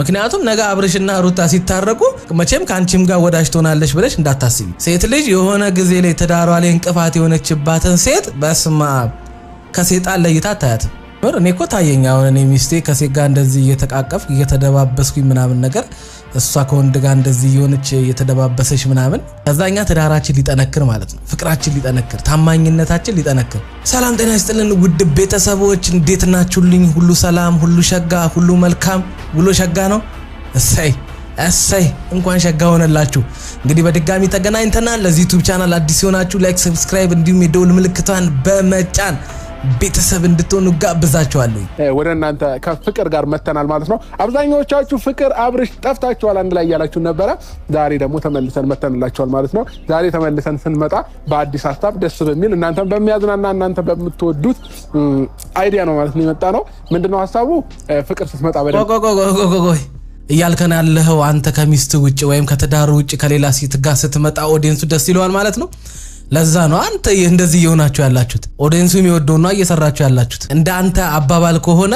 ምክንያቱም ነገ አብርሽና ሩታ ሲታረቁ መቼም ካንቺም ጋር ወዳጅ ትሆናለሽ ብለሽ እንዳታስቢ ሴት ልጅ የሆነ ጊዜ ላይ ተዳሯ ላይ እንቅፋት የሆነችባትን ሴት በስማ ከሴጣን ለይታ ታያት እኔ እኮ ታየኛ አሁን እኔ ሚስቴ ከሴት ጋር እንደዚህ እየተቃቀፍኩ እየተደባበስኩኝ ምናምን ነገር እሷ ከወንድ ጋር እንደዚህ የሆነች እየተደባበሰሽ ምናምን ከዛኛ ተዳራችን ሊጠነክር ማለት ነው ፍቅራችን ሊጠነክር ታማኝነታችን ሊጠነክር ሰላም ጤና ይስጥልን ውድ ቤተሰቦች እንዴት ናችሁልኝ ሁሉ ሰላም ሁሉ ሸጋ ሁሉ መልካም ውሎ ሸጋ ነው እሰይ እንኳን ሸጋ ሆነላችሁ እንግዲህ በድጋሚ ተገናኝተናል ለዚህ ዩቲዩብ ቻናል አዲስ ሆናችሁ ላይክ ሰብስክራይብ እንዲሁም የደወል ምልክቷን በመጫን ቤተሰብ እንድትሆኑ ጋብዛችኋለሁ ወደ እናንተ ከፍቅር ጋር መተናል ማለት ነው አብዛኞቻችሁ ፍቅር አብርሽ ጠፍታችኋል አንድ ላይ ያላችሁ ነበር ዛሬ ደግሞ ተመልሰን መተንላችኋል ማለት ነው ዛሬ ተመልሰን ስንመጣ በአዲስ ሐሳብ ደስ በሚል እናንተን በሚያዝናና እናንተ በምትወዱት አይዲያ ነው ማለት ነው የመጣ ነው ምንድነው ሐሳቡ ፍቅር ስትመጣ ጎይ እያልከን ያለኸው አንተ ከሚስት ውጪ ወይም ከተዳሩ ውጪ ከሌላ ሴት ጋር ስትመጣ ኦዲየንሱ ደስ ይለዋል ማለት ነው ለዛ ነው አንተ እንደዚህ ይሆናችሁ ያላችሁት ኦዲየንሱ የሚወደው ነው እየሰራችሁ ያላችሁት እንደ አንተ አባባል ከሆነ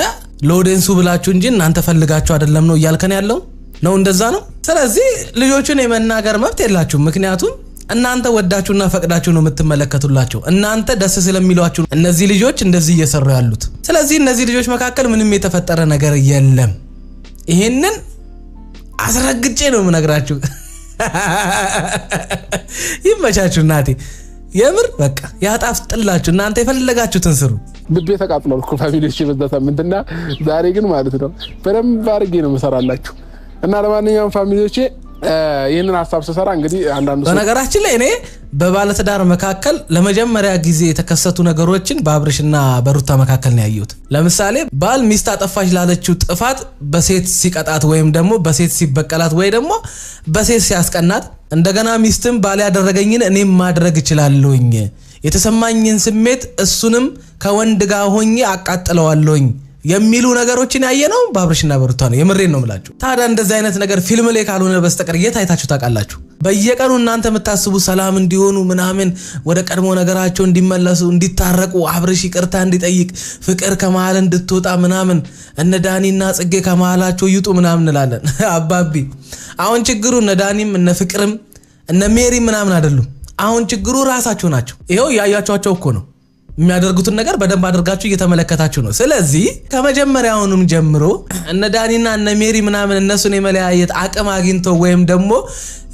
ለኦዲየንሱ ብላችሁ እንጂ እናንተ ፈልጋችሁ አይደለም ነው እያልከን ያለው ነው እንደዛ ነው ስለዚህ ልጆቹን የመናገር መብት የላችሁም ምክንያቱም እናንተ ወዳችሁና ፈቅዳችሁ ነው የምትመለከቱላችሁ እናንተ ደስ ስለሚሏችሁ እነዚህ ልጆች እንደዚህ እየሰሩ ያሉት ስለዚህ እነዚህ ልጆች መካከል ምንም የተፈጠረ ነገር የለም ይሄንን አስረግጬ ነው የምነግራችሁ ይመቻችሁ እናቴ የምር በቃ ያጣፍጥላችሁ እናንተ የፈለጋችሁትን ስሩ ልቤ ተቃጥሏል እኮ ፋሚሊዎች በዛታ ምንድና ዛሬ ግን ማለት ነው በደንብ አድርጌ ነው መሰራላችሁ እና ለማንኛውም ፋሚሊዎቼ ይሄንን ሐሳብ ተሰራ እንግዲህ አንዳንዱ በነገራችን ላይ እኔ በባለትዳር መካከል ለመጀመሪያ ጊዜ የተከሰቱ ነገሮችን በአብርሽና በሩታ መካከል ነው ያየሁት ለምሳሌ ባል ሚስት አጠፋች ላለችው ጥፋት በሴት ሲቀጣት ወይም ደግሞ በሴት ሲበቀላት ወይ ደግሞ በሴት ሲያስቀናት እንደገና ሚስትም ባል ያደረገኝን እኔም ማድረግ እችላለሁኝ የተሰማኝን ስሜት እሱንም ከወንድ ጋር ሆኜ አቃጥለዋለሁኝ የሚሉ ነገሮችን ያየነው በአብርሽና በሩታ ነው የምሬን ነው ምላችሁ ታዲያ እንደዚህ አይነት ነገር ፊልም ላይ ካልሆነ በስተቀር የታይታችሁ ታውቃላችሁ በየቀኑ እናንተ የምታስቡ ሰላም እንዲሆኑ ምናምን ወደ ቀድሞ ነገራቸው እንዲመለሱ እንዲታረቁ አብርሽ ይቅርታ እንዲጠይቅ ፍቅር ከመሃል እንድትወጣ ምናምን እነ ዳኒና ጽጌ ከመሃላቸው ይጡ ምናምን እንላለን አባቢ አሁን ችግሩ እነ ዳኒም እነ ፍቅርም እነ ሜሪ ምናምን አይደሉም አሁን ችግሩ ራሳቸው ናቸው ይሄው ያያያቸዋቸው እኮ ነው የሚያደርጉትን ነገር በደንብ አድርጋችሁ እየተመለከታችሁ ነው ስለዚህ ከመጀመሪያውንም ጀምሮ እነ ዳኒና እነ ሜሪ ምናምን እነሱን የመለያየት አቅም አግኝቶ ወይም ደግሞ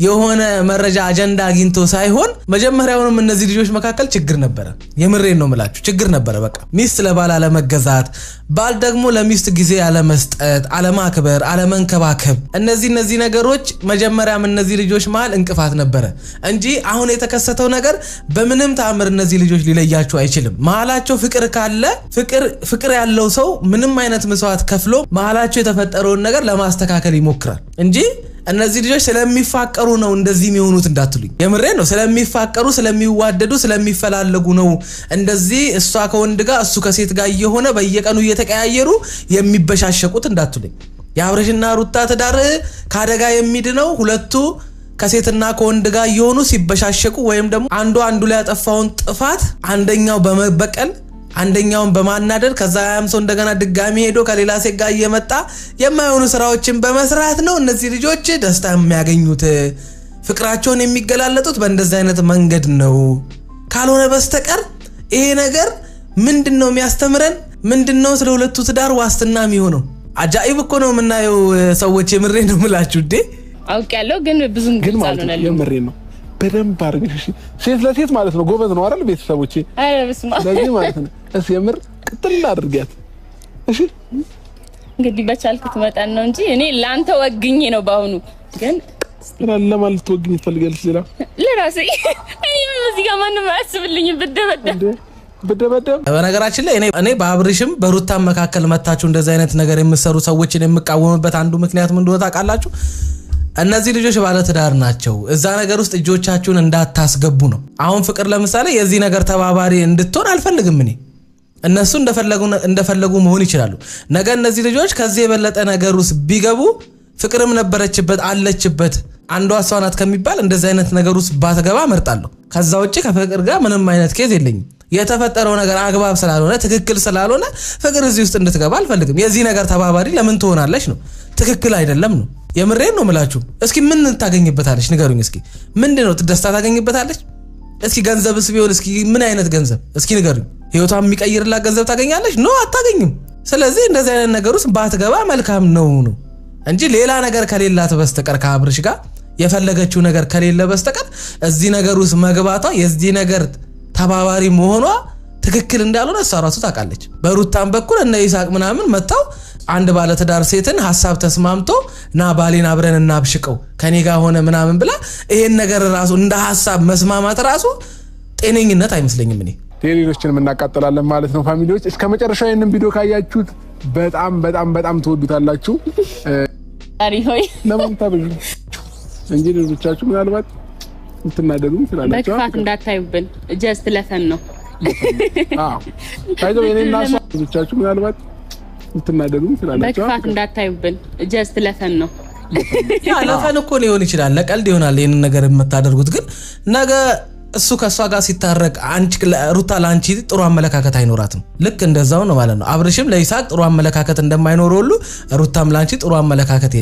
የሆነ መረጃ አጀንዳ አግኝቶ ሳይሆን መጀመሪያውንም እነዚህ ልጆች መካከል ችግር ነበር የምሬን ነው ምላችሁ ችግር ነበር በቃ ሚስት ለባል አለመገዛት ባል ደግሞ ለሚስት ጊዜ ያለመስጠት አለማክበር አለመንከባከብ እነዚህ ነገሮች መጀመሪያም እነዚህ ልጆች መሃል እንቅፋት ነበር እንጂ አሁን የተከሰተው ነገር በምንም ተአምር እነዚህ ልጆች ሊለያቸው አይችልም መሃላቸው ፍቅር ካለ ፍቅር ያለው ሰው ምንም አይነት መስዋዕት ከፍሎ መሃላቸው የተፈጠረውን ነገር ለማስተካከል ይሞክራል እንጂ እነዚህ ልጆች ስለሚፋቀሩ ነው እንደዚህ የሚሆኑት እንዳትሉኝ የምሬን ነው ስለሚፋቀሩ ስለሚዋደዱ ስለሚፈላለጉ ነው እንደዚህ እሷ ከወንድ ጋር እሱ ከሴት ጋር እየሆነ በየቀኑ እየተቀያየሩ የሚበሻሸቁት እንዳትሉኝ የአብርሽና ሩታ ተዳር ካደጋ የሚድነው ሁለቱ ከሴትና ከወንድ ጋር እየሆኑ ሲበሻሸቁ ወይም ደግሞ አንዱ ላይ ያጠፋውን ጥፋት አንደኛው በመበቀል አንደኛውን በማናደር ከዛ ያምሰው እንደገና ድጋሚ ሄዶ ከሌላ ሴት ጋር እየመጣ የማይሆኑ ስራዎችን በመስራት ነው እነዚህ ልጆች ደስታ የሚያገኙት ፍቅራቸውን የሚገላለጡት በእንደዚህ አይነት መንገድ ነው ካልሆነ በስተቀር ይሄ ነገር ምንድነው የሚያስተምረን ምንድነው ስለ ሁለቱ ትዳር ዋስትና የሚሆነው አጃኢብ እኮ ነው የምናየው ሰዎች የምሬን ነው ምላችሁ እንዴ አውቃለሁ ግን ብዙም ግልጽ አልሆነልኝ የምሬን ነው በደንብ አድርገሽ ሴት ለሴት ማለት ነው ጎበዝ ነው አይደል ቤተሰቦቼ አረ በስማ ለዚህ ማለት ነው እስ የምር ቅጥል አድርጋት እሺ እንግዲህ በቻልኩት መጣን ነው እንጂ እኔ ላንተ ወግኜ ነው ባሁኑ ግን ለማለት ተወግኝ ትፈልጋለሽ ለራሴ እኔ እዚህ ጋር ማንም አያስብልኝ ብደበደብ በነገራችን ላይ እኔ በአብርሽም በሩታም መካከል መታችሁ እንደዚህ አይነት ነገር የምትሰሩ ሰዎችን የምቃወምበት አንዱ ምክንያት ምን እንደሆነ ታውቃላችሁ እነዚህ ልጆች ባለ ትዳር ናቸው እዛ ነገር ውስጥ እጆቻችሁን እንዳታስገቡ ነው አሁን ፍቅር ለምሳሌ የዚህ ነገር ተባባሪ እንድትሆን አልፈልግም እኔ እነሱ እንደፈለጉ መሆን ይችላሉ ነገ እነዚህ ልጆች ከዚህ የበለጠ ነገር ውስጥ ቢገቡ ፍቅርም ነበረችበት አለችበት አንዷ እሷ ናት ከሚባል እንደዚህ አይነት ነገር ውስጥ ባትገባ መርጣለሁ ከዛ ውጪ ከፍቅር ጋር ምንም አይነት ኬዝ የለኝም የተፈጠረው ነገር አግባብ ስላልሆነ ትክክል ስላልሆነ ፍቅር እዚህ ውስጥ እንድትገባ አልፈልግም። የዚህ ነገር ተባባሪ ለምን ትሆናለች ነው? ትክክል አይደለም ነው። የምሬን ነው የምላችሁ። እስኪ ምን ታገኝበታለች ንገሩኝ። እስኪ ምንድነው ደስታ ታገኝበታለች? እስኪ ገንዘብስ ቢሆን እስኪ ምን አይነት ገንዘብ እስኪ ንገሩኝ። ህይወቷን የሚቀይርላት ገንዘብ ታገኛለች? ነው አታገኝም። ስለዚህ እንደዚህ አይነት ነገር ውስጥ ባትገባ መልካም ነው እንጂ ሌላ ነገር ከሌላት በስተቀር ከአብርሽ ጋር የፈለገችው ነገር ከሌለ በስተቀር እዚህ ነገር ውስጥ መግባቷ የዚህ ነገር ተባባሪ መሆኗ ትክክል እንዳልሆነ እሷ ራሱ ታውቃለች። በሩታም በኩል እነ ይሳቅ ምናምን መጣው አንድ ባለ ትዳር ሴትን ሐሳብ ተስማምቶ ና ባሌን አብረን እናብሽቀው ከኔ ጋር ሆነ ምናምን ብላ ይሄን ነገር ራሱ እንደ ሐሳብ መስማማት ራሱ ጤነኝነት አይመስለኝም። እኔ ሌሎችንም እናቃጥላለን ማለት ነው። ፋሚሊዎች እስከ መጨረሻው ይሄንን ቪዲዮ ካያችሁት በጣም በጣም በጣም ትወዱታላችሁ። አሪ ሆይ ለምን ታብዙ እንጂ ልጆቻችሁ ምናልባት እንትናደዱ ትላላችሁ። በክፋት እንዳታዩብን ጀስት ለፈን ነው። ታይቶ የኔና እሷ ልጆቻችሁ ምናልባት እንትናደዱ ትላላችሁ። በክፋት እንዳታዩብን ጀስት ለፈን ነው። ያ ለፈን እኮ ሊሆን ይችላል፣ ለቀልድ ይሆናል ይሄን ነገር የምታደርጉት። ግን ነገ እሱ ከሷ ጋር ሲታረቅ አንቺ ሩታ ላንቺ ጥሩ አመለካከት አይኖራትም። ልክ እንደዛው ነው ማለት ነው። አብርሽም ለይሳቅ ጥሩ አመለካከት እንደማይኖረው ሁሉ ሩታም ላንቺ ጥሩ አመለካከት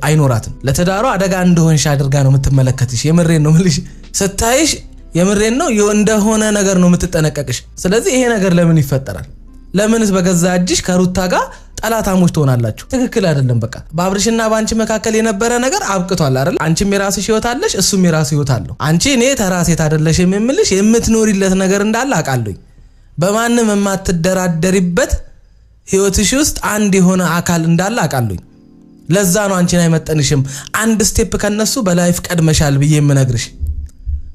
አይኖራትም። ለተዳሩ አደጋ እንደሆንሽ አድርጋ ነው የምትመለከትሽ። የምሬን ነው ምልሽ ስታይሽ የምሬን ነው እንደሆነ ነገር ነው የምትጠነቀቅሽ። ስለዚህ ይሄ ነገር ለምን ይፈጠራል? ለምንስ በገዛ እጅሽ ከሩታ ጋር ጠላታሞች ትሆናላችሁ? ትክክል አይደለም። በቃ በአብርሽና ባንቺ መካከል የነበረ ነገር አብቅቷል አይደል? አንቺም የራስሽ ህይወት አለሽ፣ እሱም የራሱ ህይወት አለው። አንቺ እኔ ተራሴት አይደለሽ የምምልሽ የምትኖሪለት ነገር እንዳለ አውቃለሁ። በማንም የማትደራደሪበት ህይወትሽ ውስጥ አንድ የሆነ አካል እንዳለ አውቃለሁ። ለዛ ነው አንቺን አይመጠንሽም አንድ ስቴፕ ከነሱ በላይፍ ቀድመሻል ብዬ የምነግርሽ።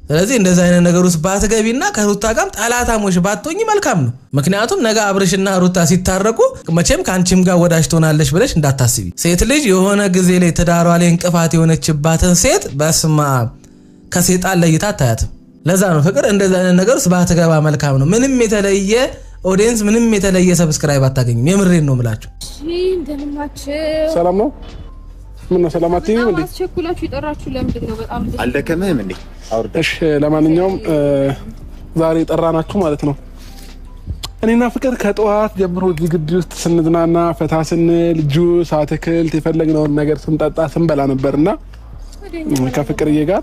ስለዚህ እንደዛ አይነት ነገር ውስጥ ባትገቢና ከሩታ ጋር ጠላታሞች ባትሆኚ መልካም ነው። ምክንያቱም ነገ አብርሽና ሩታ ሲታረቁ መቼም ካንቺም ጋር ወዳጅ ትሆናለች ብለሽ እንዳታስቢ። ሴት ልጅ የሆነ ጊዜ ላይ ተዳሯ ላይ እንቅፋት የሆነችባትን ሴት በስማ ከሴጣን ለይታ አታያትም። ለዛ ነው ፍቅር እንደዛ አይነት ነገር ውስጥ ባትገባ መልካም ነው። ምንም የተለየ ኦዲየንስ ምንም የተለየ ሰብስክራይብ አታገኝም። የምሬን ነው የምላችሁ። ሰላም ነው። ምን ነው ሰላማት ይሁን እንዴ? አስቸኩላችሁ ይጠራችሁ ለምንድን ነው? በጣም አልደከመህም እንዴ? እሺ ለማንኛውም ዛሬ ጠራናችሁ ማለት ነው። እኔና ፍቅር ከጠዋት ጀምሮ እዚህ ግቢ ውስጥ ስንዝናና ፈታ ስንል ጁስ አትክልት የፈለግነውን ነገር ስንጠጣ ስንበላ ነበርና ከፍቅርዬ ጋር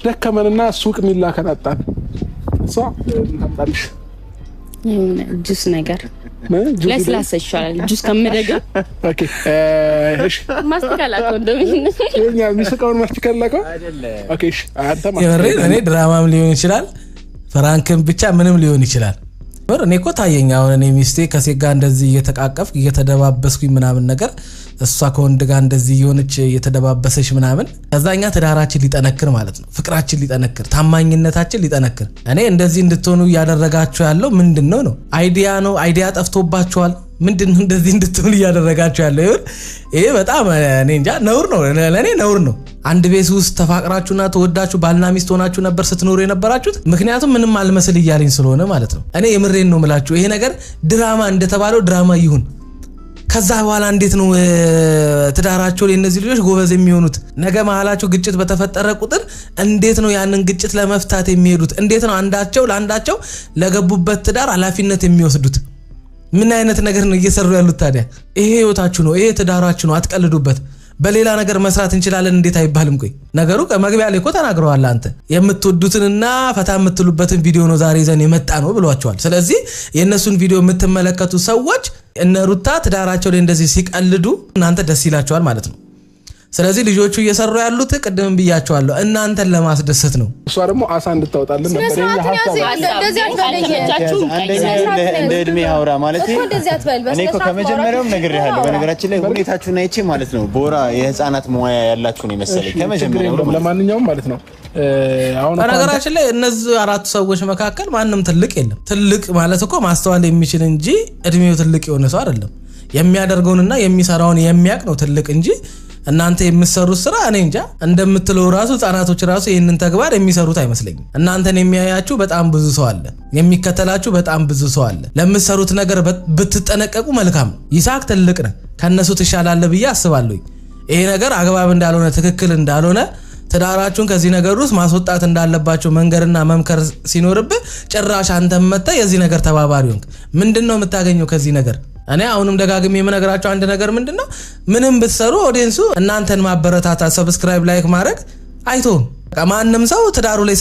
ደከመንና ሱቅ ሚላከን አጣን። እሷ ታምጣልሽ ጁስ ነገር ለስላሳ ይሻላል ጁስ ከመደገ። ኦኬ እሺ ማስተካከላው እንደምን የኛ ሚስቃውን ማስተካከላው አይደለ? ኦኬ እሺ አንተ ማለት እኔ ድራማም ሊሆን ይችላል ፍራንክም ብቻ ምንም ሊሆን ይችላል። እኔ እኮ ታየኝ አሁን እኔ ሚስቴ ከሴት ጋር እንደዚህ እየተቃቀፍኩ እየተደባበስኩኝ ምናምን ነገር እሷ ከወንድ ጋር እንደዚህ የሆነች እየተደባበሰች ምናምን ከዛኛ ትዳራችን ሊጠነክር ማለት ነው። ፍቅራችን ሊጠነክር፣ ታማኝነታችን ሊጠነክር። እኔ እንደዚህ እንድትሆኑ ያደረጋችሁ ያለው ምንድነው ነው? አይዲያ ነው? አይዲያ ጠፍቶባችኋል? ምንድነው እንደዚህ እንድትሆኑ ያደረጋችሁ ያለው? ይሄ በጣም እኔ እንጃ ነውር ነው። ለኔ ነውር ነው። አንድ ቤት ውስጥ ተፋቅራችሁና ተወዳችሁ ባልና ሚስት ሆናችሁ ነበር ስትኖሩ የነበራችሁት። ምክንያቱም ምንም አልመስል እያለኝ ስለሆነ ማለት ነው። እኔ የምሬን ነው የምላችሁ። ይሄ ነገር ድራማ እንደተባለው ድራማ ይሁን። ከዛ በኋላ እንዴት ነው ትዳራቸው ላይ እነዚህ ልጆች ጎበዝ የሚሆኑት? ነገ መሃላቸው ግጭት በተፈጠረ ቁጥር እንዴት ነው ያንን ግጭት ለመፍታት የሚሄዱት? እንዴት ነው አንዳቸው ለአንዳቸው ለገቡበት ትዳር ኃላፊነት የሚወስዱት? ምን አይነት ነገር ነው እየሰሩ ያሉት ታዲያ? ይሄ ህይወታችሁ ነው፣ ይሄ ትዳራችሁ ነው። አትቀልዱበት። በሌላ ነገር መስራት እንችላለን እንዴት አይባልም? ቆይ ነገሩ ከመግቢያ ላይ እኮ ተናግረዋል። አንተ የምትወዱትንና ፈታ የምትሉበትን ቪዲዮ ነው ዛሬ ይዘን የመጣ ነው ብሏቸዋል። ስለዚህ የእነሱን ቪዲዮ የምትመለከቱ ሰዎች እነ ሩታ ትዳራቸው ላይ እንደዚህ ሲቀልዱ እናንተ ደስ ይላችኋል ማለት ነው። ስለዚህ ልጆቹ እየሰሩ ያሉት ቅድም ብያቸዋለሁ እናንተን ለማስደሰት ነው። እሷ ደግሞ አሳ እንድታወጣልን ነበር የኛ ሐሳብ። እንደ እድሜ አውራ ማለት እኔ እኮ ከመጀመሪያውም ነግሬሃለሁ። በነገራችን ላይ ሁኔታችሁን አይቼ ማለት ነው ቦራ የህፃናት ሙያ ያላችሁ ነው መሰለኝ ከመጀመሪያው። ለማንኛውም ማለት ነው አሁን በነገራችን ላይ እነዚህ አራት ሰዎች መካከል ማንም ትልቅ የለም። ትልቅ ማለት እኮ ማስተዋል የሚችል እንጂ እድሜው ትልቅ የሆነ ሰው አይደለም። የሚያደርገውንና የሚሰራውን የሚያቅ ነው ትልቅ እንጂ እናንተ የምትሰሩት ስራ እኔ እንጃ እንደምትለው ራሱ ህፃናቶች ራሱ ይሄንን ተግባር የሚሰሩት አይመስለኝም። እናንተን የሚያያችሁ በጣም ብዙ ሰው አለ፣ የሚከተላችሁ በጣም ብዙ ሰው አለ። ለምትሰሩት ነገር ብትጠነቀቁ መልካም ነው። ይሳቅ ትልቅ ነው፣ ከነሱ ትሻላለህ ብዬ አስባለሁ። ይሄ ነገር አግባብ እንዳልሆነ ትክክል እንዳልሆነ ትዳራችሁን ከዚህ ነገር ውስጥ ማስወጣት እንዳለባችሁ መንገርና መምከር ሲኖርብህ ጭራሽ አንተም መጣ የዚህ ነገር ተባባሪ ሆንክ። ምንድነው የምታገኘው ከዚህ ነገር? እኔ አሁንም ደጋግሜ የምነግራችሁ አንድ ነገር ምንድነው ምንም ብትሰሩ ኦዲየንሱ እናንተን ማበረታታ ሰብስክራይብ ላይክ ማድረግ አይተውም። ማንንም ሰው ትዳሩ ላይ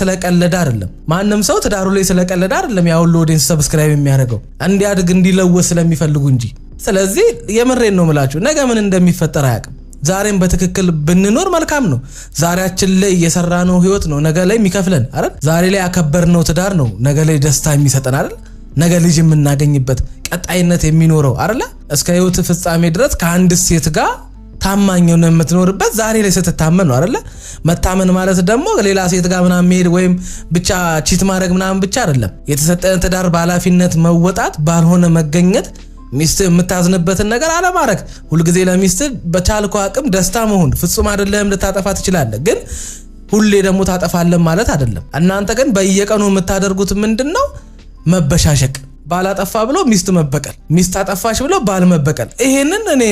ስለቀለደ አይደለም ያው ሁሉ ኦዲየንስ ሰብስክራይብ የሚያደርገው እንዲያድግ እንዲለወስ ስለሚፈልጉ እንጂ። ስለዚህ የምሬን ነው የምላችሁ ነገ ምን እንደሚፈጠር አያውቅም። ዛሬም በትክክል ብንኖር መልካም ነው። ዛሬያችን ላይ የሰራነው ህይወት ነው ነገ ላይ የሚከፍለን አይደል? ዛሬ ላይ ያከበርነው ትዳር ነው ነገ ላይ ደስታ የሚሰጠን አይደል? ነገ ልጅ የምናገኝበት ቀጣይነት የሚኖረው አይደል? እስከ ህይወት ፍጻሜ ድረስ ከአንድ ሴት ጋር ታማኝ ነው የምትኖርበት ዛሬ ላይ ስትታመን ነው አይደል? መታመን ማለት ደግሞ ሌላ ሴት ጋር ምናምን መሄድ ወይም ብቻ ቺት ማድረግ ምናምን ብቻ አይደለም። የተሰጠን ትዳር በኃላፊነት መወጣት ባልሆነ መገኘት ሚስት የምታዝንበትን ነገር አለማድረግ ሁሉ ጊዜ ለሚስት በቻልኩ አቅም ደስታ መሆን ፍጹም አይደለም። ልታጠፋ ትችላለህ ግን ሁሌ ደግሞ ታጠፋለን ማለት አይደለም። እናንተ ግን በየቀኑ የምታደርጉት ምንድነው? መበሻሸቅ። ባላጠፋ ብሎ ሚስት መበቀል፣ ሚስት አጠፋሽ ብሎ ባል መበቀል። ይሄንን እኔ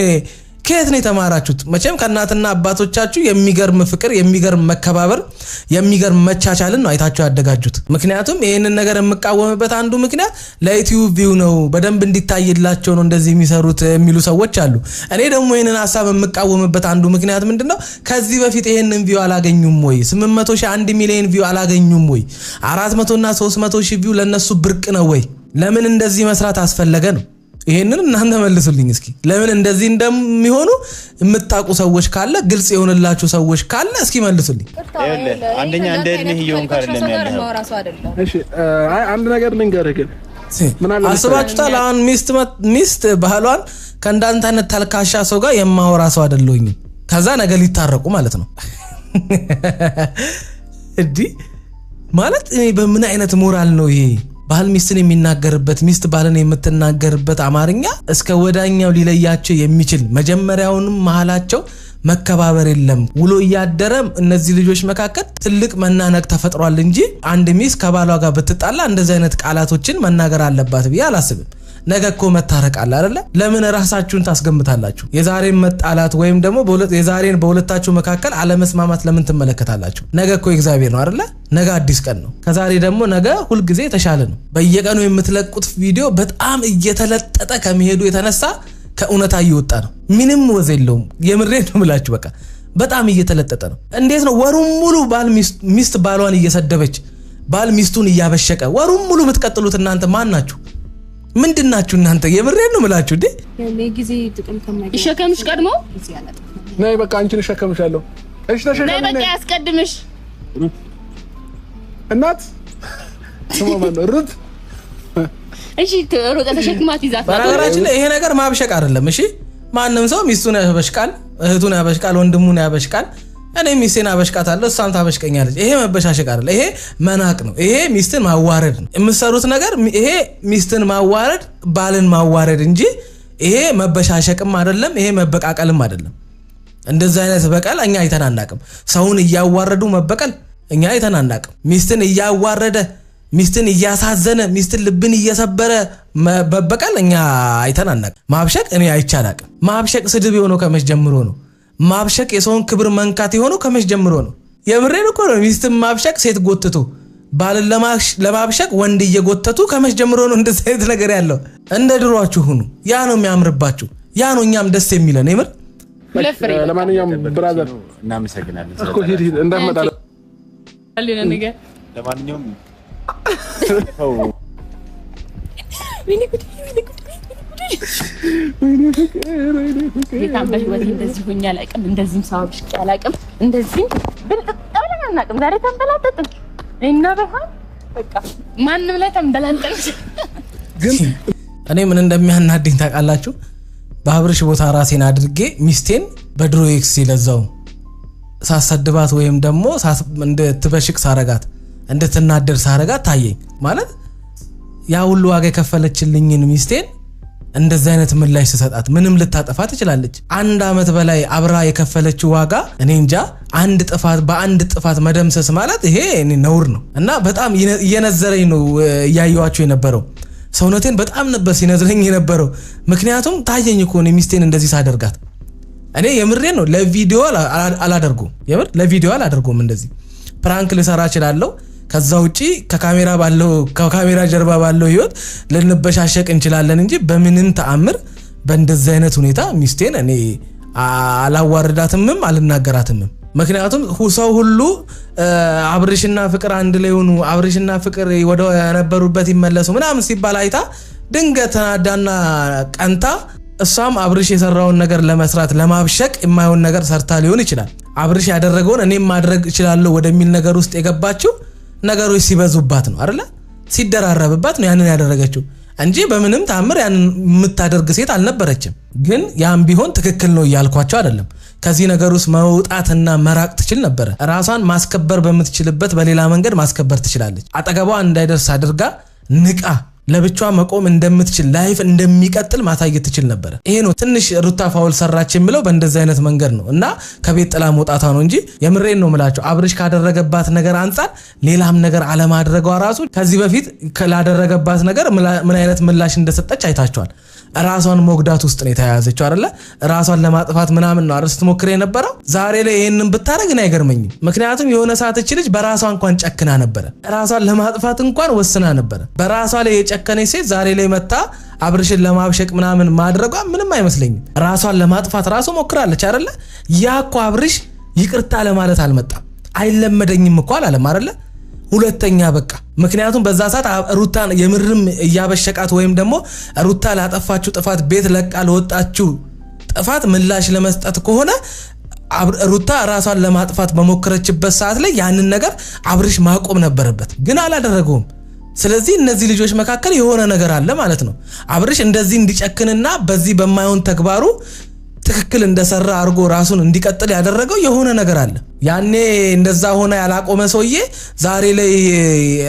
ከየት ነው የተማራችሁት? መቼም ከእናትና አባቶቻችሁ የሚገርም ፍቅር፣ የሚገርም መከባበር፣ የሚገርም መቻቻልን ነው አይታችሁ ያደጋጁት። ምክንያቱም ይሄንን ነገር የምቃወምበት አንዱ ምክንያት ለዩቲዩብ ቪው ነው በደንብ እንዲታይላቸው ነው እንደዚህ የሚሰሩት የሚሉ ሰዎች አሉ። እኔ ደግሞ ይሄንን ሐሳብ የምቃወምበት አንዱ ምክንያት ምንድነው? ከዚህ በፊት ይሄንን ቪው አላገኙም ወይ? 800 ሺህ 1 ሚሊዮን ቪው አላገኙም ወይ? 400 እና 300 ሺህ ቪው ለነሱ ብርቅ ነው ወይ? ለምን እንደዚህ መስራት አስፈለገ ነው? ይሄንን እናንተ መልሱልኝ እስኪ። ለምን እንደዚህ እንደሚሆኑ የምታውቁ ሰዎች ካለ ግልጽ የሆነላችሁ ሰዎች ካለ እስኪ መልሱልኝ። አንደኛ እንደ እድሜ ይሁን ካርለም ያለው እሺ አንድ ነገር ልንገርህ ግን ምን አለ አስባችሁታል? አሁን ሚስት ባህሏን ከእንዳንተ አይነት ተልካሻ ሰው ጋር የማወራ ሰው አይደለሁኝም ከዛ ነገ ሊታረቁ ማለት ነው። እዲ ማለት እኔ በምን አይነት ሞራል ነው ይሄ? ባህል ሚስትን የሚናገርበት ሚስት ባህልን የምትናገርበት አማርኛ እስከ ወዳኛው ሊለያቸው የሚችል መጀመሪያውንም መሐላቸው መከባበር የለም። ውሎ ያደረም እነዚህ ልጆች መካከል ትልቅ መናነቅ ተፈጥሯል እንጂ አንድ ሚስት ከባሏ ጋር ብትጣላ እንደዚህ አይነት ቃላቶችን መናገር አለባት ብዬ አላስብም። ነገ እኮ መታረቅ አለ አይደለ? ለምን ራሳችሁን ታስገምታላችሁ? የዛሬን መጣላት ወይም ደግሞ የዛሬን በሁለታችሁ መካከል አለመስማማት ለምን ትመለከታላችሁ? ነገ እኮ እግዚአብሔር ነው አይደለ? ነገ አዲስ ቀን ነው። ከዛሬ ደግሞ ነገ ሁሉ ጊዜ የተሻለ ነው። በየቀኑ የምትለቁት ቪዲዮ በጣም እየተለጠጠ ከመሄዱ የተነሳ ከእውነታ እየወጣ ነው። ምንም ወዝ የለውም። የምሬን ነው የምላችሁ። በቃ በጣም እየተለጠጠ ነው። እንዴት ነው ወሩን ሙሉ ሚስት ባሏን እየሰደበች ባል ሚስቱን እያበሸቀ ወሩን ሙሉ የምትቀጥሉት? እናንተ ማን ናችሁ? ምንድናችሁ እናንተ? የምሬን ነው የምላችሁ። እንዴ ለጊዜ ጥቅም ከማይገኝ ይሸከምሽ ቀድሞ ነይ በቃ አንቺን እሸከምሻለሁ። እሺ ተሸከም። ነይ በቃ ያስቀድምሽ እናት ስሞማን ሩት እሺ ሮጠ ተሸክማት ይዛት። በነገራችን ላይ ይሄ ነገር ማብሸቅ አይደለም። እሺ ማንም ሰው ሚስቱን ያበሽቃል፣ እህቱን ያበሽቃል፣ ወንድሙን ያበሽቃል። እኔ ሚስቴን አበሽቃታለሁ እሷም ታበሽቀኛለች። ይሄ መበሻሸቅ አይደለም፣ ይሄ መናቅ ነው። ይሄ ሚስትን ማዋረድ ነው የምትሰሩት ነገር። ይሄ ሚስትን ማዋረድ ባልን ማዋረድ እንጂ ይሄ መበሻሸቅም አይደለም፣ ይሄ መበቃቀልም አይደለም። እንደዚህ አይነት በቀል እኛ አይተናናቅም። ሰውን እያዋረዱ መበቀል እኛ አይተናናቅም። ሚስትን እያዋረደ ሚስትን እያሳዘነ ሚስትን ልብን እየሰበረ መበቀል እኛ አይተናናቅም። ማብሸቅ እኔ አይቻላቅም። ማብሸቅ ስድብ የሆነው ከመች ጀምሮ ነው? ማብሸቅ የሰውን ክብር መንካት የሆነው ከመች ጀምሮ ነው? የምሬን እኮ ነው። ሚስትን ማብሸቅ ሴት ጎትቶ ባልን ለማብሸቅ ወንድ እየጎተቱ ከመች ጀምሮ ነው እንደዚህ አይነት ነገር ያለው? እንደ ድሯችሁ ሁኑ። ያ ነው የሚያምርባችሁ። ያ ነው እኛም ደስ የሚለን። የምር ለማንኛውም ብራዘር እናመሰግናለን እኮ ሂድ እንዳመጣ አለና ነገር ለማንኛውም የታምበህ ወዲ እንደዚህ ሆኛ አላውቅም። እንደዚህም ሳውብሽ አላውቅም። እንደዚህ ብልጥጣለን አናውቅም። ዛሬ ተንበላጠጥን እና በኋላ በቃ ማንም ላይ ተንበላጠን። ግን እኔ ምን እንደሚያናድኝ ታውቃላችሁ? በአብርሽ ቦታ ራሴን አድርጌ ሚስቴን በድሮ ኤክስ ይለዛው ሳሰድባት ወይም ደግሞ እንድትበሽቅ ሳረጋት እንድትናደር ሳረጋት ታየኝ። ማለት ያ ሁሉ ዋጋ የከፈለችልኝን ሚስቴን እንደዚህ አይነት ምላሽ ተሰጣት። ምንም ልታጠፋ ትችላለች። 1 አመት በላይ አብራ የከፈለችው ዋጋ እኔ እንጃ በአንድ ጥፋት መደምሰስ ማለት ይሄ ነውር ነው። እና በጣም እየነዘረኝ ነው ያያዩዋቸው የነበረው። ሰውነቴን በጣም ነበር ሲነዝረኝ የነበረው። ምክንያቱም ታየኝ እኮ ነው ሚስቴን እንደዚህ ሳደርጋት። እኔ የምሬን ነው ለቪዲዮ አላደርጉም የምር ለቪዲዮ አላደርጉም እንደዚህ ፕራንክ ልሰራ እችላለሁ ከዛ ውጪ ከካሜራ ጀርባ ባለው ህይወት ልንበሻሸቅ እንችላለን እንጂ በምንም ተአምር በእንደዚህ አይነት ሁኔታ ሚስቴን እኔ አላዋርዳትምም አልናገራትም ምክንያቱም ሰው ሁሉ አብርሽና ፍቅር አንድ ላይ ሆኑ አብርሽና ፍቅር ወደ ነበሩበት ይመለሱ ምናምን ሲባል አይታ ድንገት ተናዳና ቀንታ እሷም አብርሽ የሰራውን ነገር ለመስራት ለማብሸቅ የማይሆን ነገር ሰርታ ሊሆን ይችላል አብርሽ ያደረገውን እኔም ማድረግ እችላለሁ ወደሚል ነገር ውስጥ የገባችው ነገሮች ሲበዙባት ነው አይደለ ሲደራረብባት ነው ያንን ያደረገችው እንጂ በምንም ታምር ያንን የምታደርግ ሴት አልነበረችም ግን ያም ቢሆን ትክክል ነው ያልኳቸው አይደለም ከዚህ ነገር ውስጥ መውጣትና መራቅ ትችል ነበር ራሷን ማስከበር በመትችልበት በሌላ መንገድ ማስከበር ትችላለች አጠገቧ እንዳይደርስ አድርጋ ንቃ ለብቻዋ መቆም እንደምትችል ላይፍ እንደሚቀጥል ማሳየት ትችል ነበር ይሄ ነው ትንሽ ሩታ ፋውል ሰራች የሚለው በእንደዚህ አይነት መንገድ ነው እና ከቤት ጥላ መውጣቷ ነው እንጂ የምሬን ነው ምላቸው አብርሽ ካደረገባት ነገር አንፃር ሌላም ነገር አለማድረጓ ራሱ ከዚህ በፊት ካላደረገባት ነገር ምን አይነት ምላሽ እንደሰጠች አይታችኋል ራሷን ሞግዳት ውስጥ ነው የተያያዘችው አይደለ ራሷን ለማጥፋት ምናምን ነው አርስ ትሞክር የነበረው ዛሬ ላይ ይሄንን ብታረግ ነው አይገርመኝም ምክንያቱም የሆነ ሰዓት እቺ ልጅ በራሷ እንኳን ጨክና ነበር ራሷን ለማጥፋት እንኳን ወስና ነበር በራሷ ላይ የጨከነ ሴት ዛሬ ላይ መጣ አብርሽን ለማብሸቅ ምናምን ማድረጓ ምንም አይመስለኝም ራሷን ለማጥፋት ራሱ ሞክራለች አይደለ ያኮ አብርሽ ይቅርታ ለማለት አልመጣም አይለመደኝም እኮ አላለም አይደለ ሁለተኛ በቃ ምክንያቱም በዛ ሰዓት ሩታን የምርም ያበሸቃት ወይም ደግሞ ሩታ ላጠፋችሁ ጥፋት ቤት ለቃ ለወጣችሁ ጥፋት ምላሽ ለመስጠት ከሆነ ሩታ ራሷን ለማጥፋት በመከረችበት ሰዓት ላይ ያንን ነገር አብርሽ ማቆም ነበርበት ግን አላደረገውም ስለዚህ እነዚህ ልጆች መካከል የሆነ ነገር አለ ማለት ነው አብርሽ እንደዚህ እንዲጨክንና በዚህ በማይሆን ተግባሩ ትክክል እንደሰራ አርጎ ራሱን እንዲቀጥል ያደረገው የሆነ ነገር አለ ያኔ እንደዛ ሆነ ያላቆመ ሰውዬ ዛሬ ላይ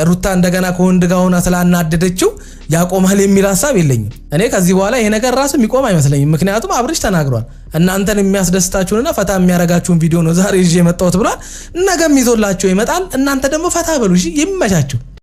ሩታ እንደገና ከወንድ ጋር ሆና ስላናደደችው ያቆማል የሚል ሐሳብ የለኝም እኔ ከዚህ በኋላ ይሄ ነገር ራሱ የሚቆም አይመስለኝም ምክንያቱም አብርሽ ተናግሯል እናንተን የሚያስደስታችሁና ፈታ የሚያረጋችሁን ቪዲዮ ነው ዛሬ ይዤ መጣሁት ብሏል ነገም ይዞላችሁ ይመጣል እናንተ ደግሞ ፈታ በሉ እሺ ይመቻችሁ